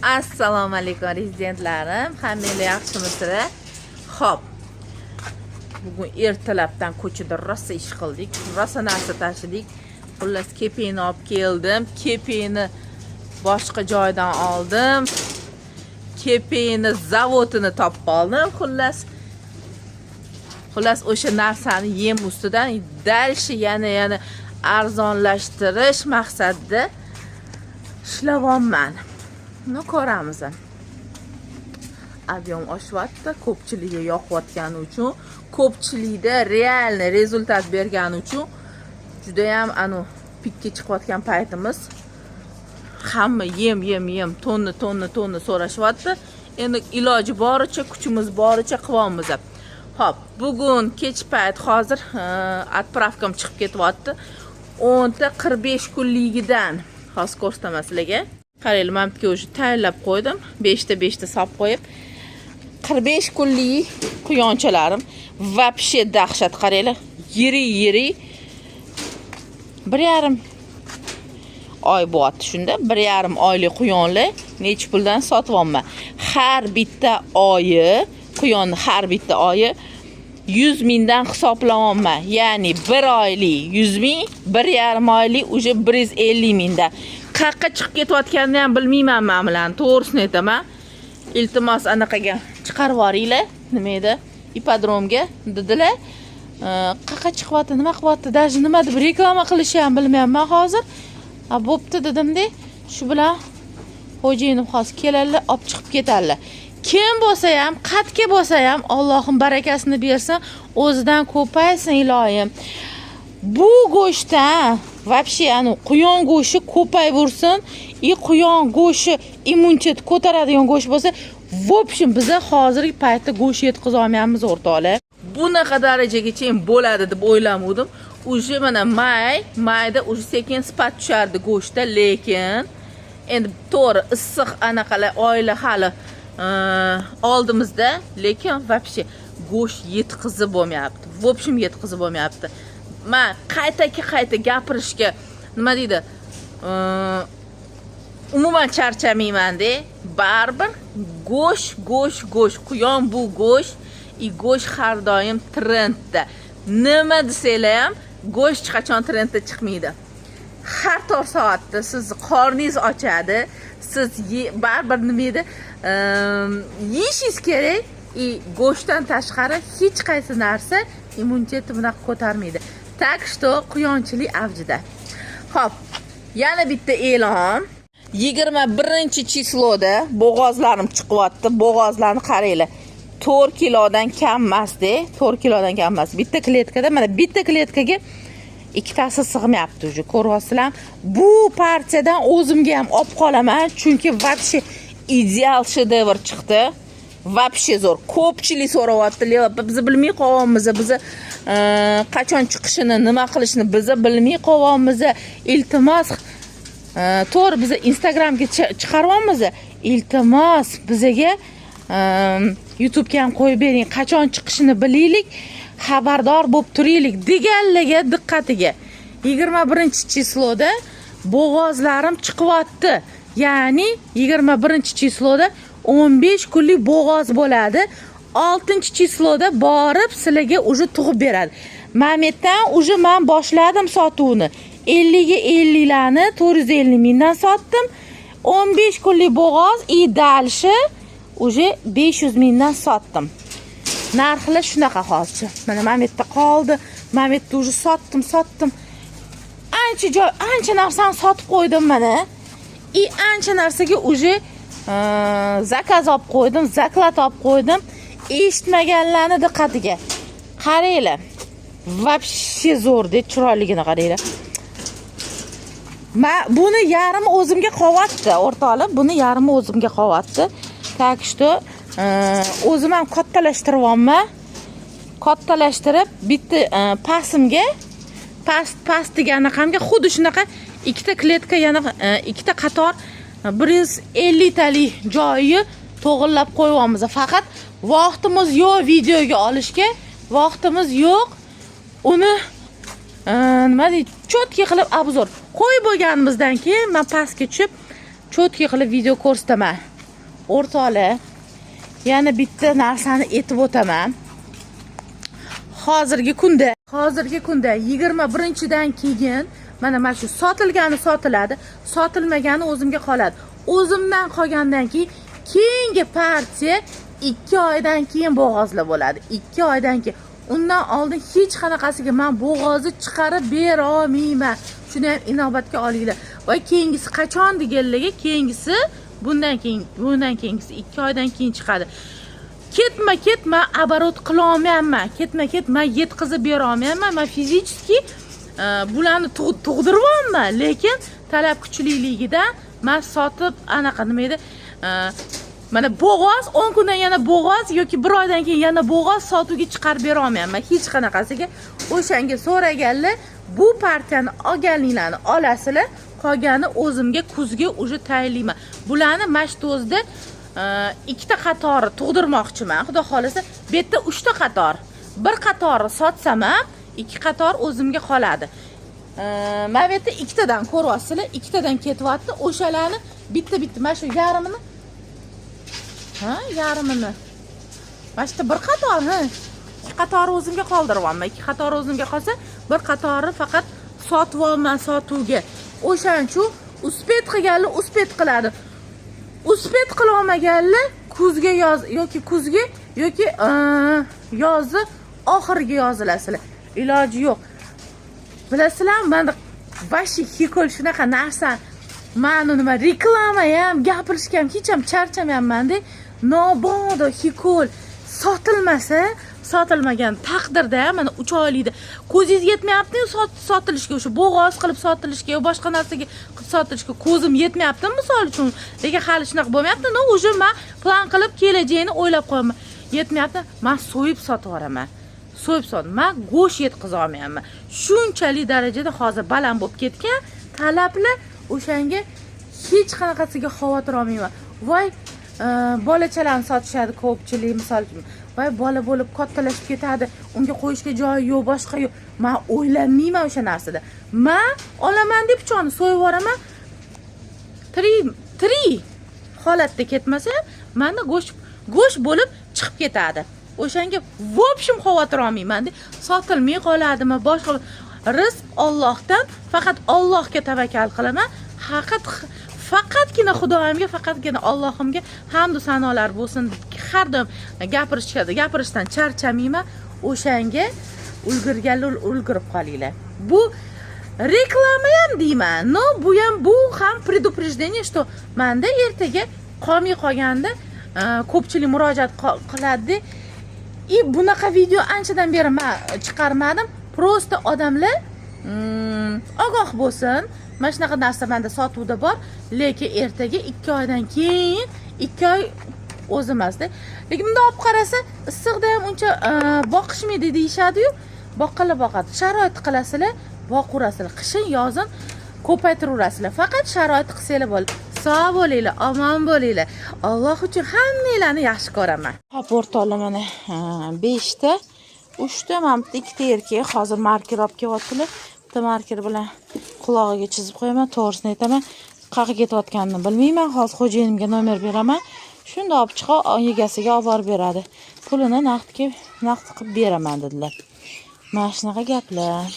Assalomu alaykum rezidentlarim. Hammangiz yaxshimisizlar? Xo'p. Bugun ertalabdan ko'chada rosa ish qildik. Rosa narsa tashidik. Xullas kepeni olib keldim. Kepeni boshqa joydan oldim. Kepeni zavodini topib oldim. Xullas o'sha narsani yem ustidan dalshi yana arzonlashtirish maqsadida ishlayapman. Buni ko'ramiz. Ob'yom oshyapti, ko'pchilikga yoqayotgani uchun, ko'pchilikda real rezultat bergani uchun juda ham pikka chiqayotgan paytimiz. Hamma yem tonni so'rashyapti. Endi iloji boricha, kuchimiz boricha qilyapmiz. Xo'p, bugun kech payt hozir отправкам chiqib ketyapti. 10 ta 45 kunligidan hozir ko'rsataman sizlarga. Qaranglar, men bizga o'sha tayyorlab qo'ydim. 5 ta solib qo'yib. 45 kunlik quyonchalarim вообще dahshat, qaranglar. Yiri 1,5 oy bo'lyapti shunda. 1,5 oylik quyonlar necha puldan sotyapman. Har bitta oyi, quyonni har bitta oyi 100 mingdan hisoblayapman. Ya'ni 1 oylik 100 ming, 1,5 oylik уже 150 mingdan. Qayerga chiqib ketayotganini ham bilmayman men bilan. To'g'risini aytaman. Iltimos anaqaga chiqarib yuboringlar. Nima edi? Ipodromga dedilar. Qayerga chiqyapti, nima qilyapti? Даже nima deb reklama qilishni ham bilmayman hozir. Bo'pti dedimda, shu bilan xo'jayinim hozir keladilar, olib chiqib ketadilar. Kim bo'lsa ham, qatga bo'lsa ham Allohim barakasini bersin, o'zidan ko'paysin iloyim. Bu go'shtdan вообще quyon go'shti ko'payversin, quyon go'shti immunitet ko'taradigan go'sht bo'lsa, в общем biza hozirgi paytda go'sht yetkiza olmayapmiz o'rtoqlar. Bunaqa darajagacha ham bo'ladi deb o'ylamadim. Uje mana mayda uje sekin sipat tushardi go'shtda, lekin endi to'g'ri issiq anaqalar oylar hali oldimizda, lekin вообще go'sht yetkizib bo'lmayapti. В общем yetkizib bo'lmayapti. Men qayta gapirishga nima deydi? Umuman charchamayman-da. Baribir go'sht, quyon bu go'sht, go'sht har doim trendda. Nima desanglar ham go'sht qachon trendda chiqmaydi. Har tor soatda siz qorningiz ochadi, siz baribir nima edi? Yeyishingiz kerak. Go'shtdan tashqari hech qaysi narsa immunitetni bunaqa ko'tarmaydi. Так что quyonchilik avjida. Xo'p, yana bitta e'lon. 21-chisloda bo'g'ozlarim chiqyapti. Bo'g'ozlarni qaranglar. 4 kilodan kam emas-da, 4 kilodan kam emas. Bitta kletkada, mana bitta kletkaga ikkitasi sig'mayapti уже. Ko'ryapsizlar? Bu partiyadan o'zimga ham olib qolaman, chunki вообще ideal shedevr chiqdi. Вообще zo'r. Ko'pchilik so'rayapti, biz bilmay qolyapmiz, biz qachon chiqishini, nima qilishni biz bilmay qolyapmiz. Iltimos, to'g'ri biz Instagramga chiqaryapmiz. Iltimos, bizga YouTube'ga ham qo'yib bering, qachon chiqishini bilaylik, xabardor bo'lib turaylik deganlarga diqqatiga. 21-chisloda bo'g'ozlarim chiqyapti. Ya'ni 21-chisloda 15 kunlik bo'g'oz bo'ladi. 6-chisloda borib sizlarga уже tug'ib beradi. Mametdan уже men boshladim sotuvni. 50 ga 50 larni 450 mingdan sotdim. 15 kunlik bo'g'oz dalshi уже 500 mingdan sotdim. Narxlar shunaqa hozircha. Mana Mametda qoldi. Mametda уже sotdim. Ancha narsani sotib qo'ydim mana. Ancha narsaga уже zakaz olib qo'ydim, zaklad olib qo'ydim. Eshitmaganlarni diqqatiga. Qaranglar. Вообще zo'r deb chiroyligini qaranglar. Men buni yarim o'zimga qo'yapti, o'rtoqlar. Buni yarimi o'zimga qo'yapti. Так что o'zim ham kattalashtiryapman. Kattalashtirib bitta pasimga past degan raqamga xuddi shunaqa ikkita kletka, yana ikkita qator 150 talik joyi to'g'irlab qo'yamiz. Faqat vaqtimiz yo'q videoga olishga, vaqtimiz yo'q. Uni nima deydi? Cho'tki qilib obzor qo'yib bo'lganimizdan keyin men pastga tushib cho'tki qilib video ko'rsataman. o'rtoqlar, yana bitta narsani aytib o'taman. Hozirgi kunda 21-dan keyin mana shu sotilgani sotiladi, sotilmagani o'zimga qoladi. O'zimdan qolgandan keyin keyingi partiya 2 oydan keyin bo'g'ozla bo'ladi. 2 oydan keyin. Undan oldin hech qanaqasiga men bo'g'ozni chiqarib bera olmayman. Shuni ham inobatga olinglar. Va keyingisi qachon deganlarga, keyingisi bundan keyingisi 2 oydan keyin chiqadi. Ketma оборот qila olmayman. Ketma yetkazib bera olmayman. Men fizически bularni tug'diryapman, lekin talab kuchliligidan men sotib anaqa nima edi? Mana bo'g'oz 10 kundan yana bo'g'oz yoki 1 oydan keyin yana bo'g'oz sotuvga chiqarib bera olmayman. Hech qanaqasiga o'shanga so'raganlar, bu partiyani olganinglarni olasizlar, qolgani o'zimga kuzga uje tayinlayman. Bularni mashtozda ikkita qatori tug'dirmoqchiman. Xudo xolasa, bu yerda 3 ta qator. Bir qatori sotsam ham, 2 qator o'zimga qoladi. Mana bu yerda ikkitadan ko'ryapsizlar, ikkitadan ketyapti. O'shalarni bitta mana shu yarmini yarmini. Mana shu bir qator, 2 qatori o'zimga qoldiryapman. 2 qatori o'zimga qolsa, bir qatori faqat sotib olman sotuvga. O'shaning uchun uspet qilganlar uspet qiladi. Uspet qila olmaganlar kuzga yoki yozni oxiriga yozilasizlar. Iloji yo'q. Bilasizlar, menda vashi hikol shunaqa narsa. Meni nima reklama ham, gapirishga ham hech ham charchamayapman-da. Nobodo hikol sotilmagan taqdirda mana 3 oylikda ko'zingiz yetmayapti sotilishga, o'sha bo'g'oz qilib sotilishga yoki boshqa narsaga qilib sotilishga ko'zim yetmayapti misol uchun. Lekin hali shunaqa bo'lmayapti. O'sha men plan qilib kelajagini o'ylab qo'yaman. Yetmayapti, men so'yib sotib yuboraman. Men go'sht yetkiza olmayapman. Shunchalik darajada hozir baland bo'lib ketgan talablar, o'shanga hech qanaqasiga xavotir olmayman. Voy, bolachalarni sotishadi ko'pchilik misol uchun. Voy, bola bo'lib kattalashib ketadi, unga qo'yishga joyi yo'q, boshqa yo'q. Men o'ylamayman o'sha narsada. Men olaman deb pichoqni so'yib yuboraman. 3 holatda ketmasa, menda go'sht bo'lib chiqib ketadi. O'shanga vobshim xavotir olmayman-da. Sotilmay qoladimi, boshqa rizq Allohdan, faqat Allohga tavakkal qilaman. Faqatgina Xudoyimga, faqatgina Allohimga hamd va sanolar bo'lsin. Har doim gapirishdan charchamayman. O'shanga ulgurib qolinglar. Bu reklama ham deyman. Bu ham предупреждение, что menda ertaga qolmay qolganda ko'pchilik murojaat qiladi. Bunaqa video anchadan beri men chiqarmadim. Prosta odamlar ogoh bo'lsin. Mana shunaqa narsa menda sotuvda bor, lekin ertaga 2 oydan keyin 2 oy o'zimasda. Lekin bunda olib qarasa, issiqda ham uncha boqishmaydi deyshadi-yu. Boqadi. Sharoit qilasizlar, boqurasizlar. Qishin, yozin ko'paytiraverasizlar. Faqat sharoit qilsanglar bo'ladi. Sog' bo'linglar, omon bo'linglar. Alloh uchun hammanglarni yaxshi ko'raman. Hop, o'rtoqlar, mana 5 ta, 3 ta, mana 2 ta erkak hozir marker olib kelyaptilar. Bitta marker bilan qulog'iga chizib qo'yaman, to'g'risini aytaman. Qayerga ketayotganini bilmayman. Hozir xo'jayinimga nomer beraman. Shunda olib chiqib, egasiga olib borib beradi. Pulini naqd qilib beraman dedilar. Mana shunaqa gaplar.